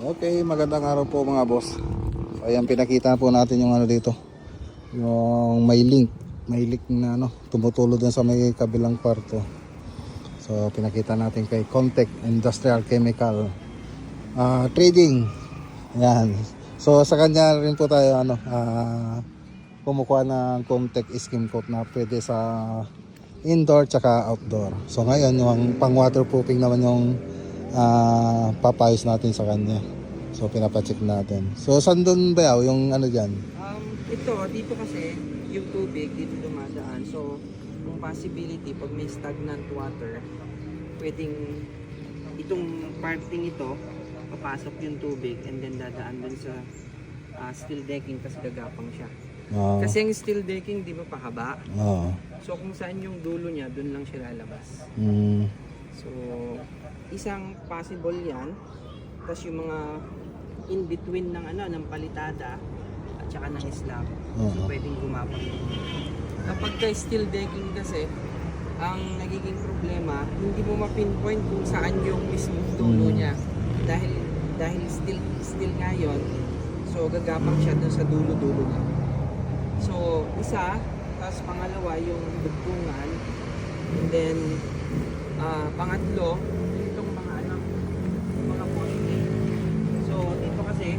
Okay, magandang araw po mga boss. So, ayan, pinakita po natin yung ano dito. Yung may link na tumutulo dun sa may kabilang kwarto. So, pinakita natin kay Contech Industrial Chemical Trading. Ayan. So, sa kanya rin po tayo kumukuha ng Contech skim coat na pwede sa indoor tsaka outdoor. So, ngayon yung pang waterproofing naman yung papayos natin sa kanya. So pinapacheck natin. So saan doon ba yung ano diyan? Dito kasi yung tubig dito dumadaan. So yung possibility pag may stagnant water, pwedeng itong parting ito papasok yung tubig and then dadaan dun sa steel decking kasi gagapang siya. Kasi yung steel decking di ba pahaba? So kung saan yung dulo niya, dun lang siya lalabas. So isang possible yan. Tapos yung mga in between ng palitada at saka ng slab. So pwedeng gumapang. Kapag ka steel decking kasi, ang nagiging problema, hindi mo ma-pinpoint kung saan yung mismo dulo niya. Dahil steel nga yun, so gagapang siya dun sa dulo-dulo niya. So isa, tapos pangalawa yung dugtungan, and then pangatlo, itong mga poste. So dito kasi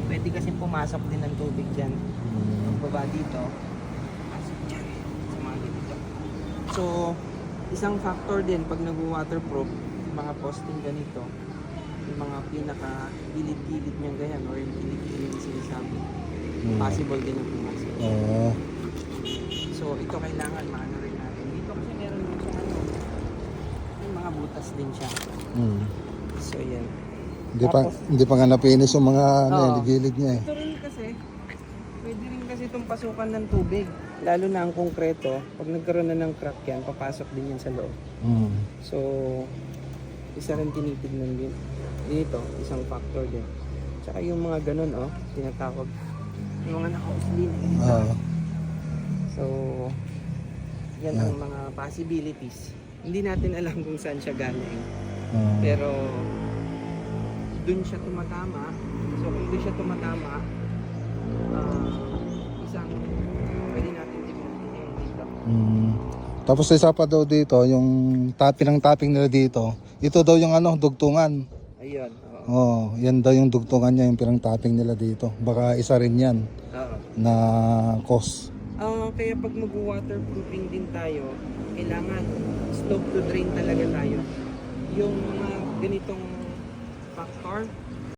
pwede kasi pumasok din ng tubig dyan. Baba dito, pasok dyan sa mga dito. So isang factor din pag nag-waterproof, yung mga posting ganito, yung mga pinaka gilid-gilid niyang ganyan or yung gilid-gilid na sinasabi, possible din yung pumasok. So ito kailangan maano rin natin. Dito kasi meron din siya may mga butas din siya. So yan. Hindi pa nga na-finish yung mga gilid niya eh. Ito rin kasi, pwede rin kasi itong pasukan ng tubig. Lalo na ang konkreto, pag nagkaroon na ng crack yan, papasok din yan sa loob. So, isa rin tinitignan din. Dito, isang factor din. Tsaka yung mga ganun, tinatawag. Yung mga naka-usli na ganito. So, yan ang mga possibilities. Hindi natin alam kung saan siya galing. Pero, dun siya tumatama. So kung dun siya tumatama, isang pwede natin tignan dito. Tapos isa pa daw dito, yung topping nila dito. Ito daw yung dugtungan. Ayun. Yan daw yung dugtungan niya, yung topping nila dito. Baka isa rin yan na cause. Kaya pag mag-waterproofing din tayo, kailangan slope to drain talaga tayo. Yung mga ganitong factor,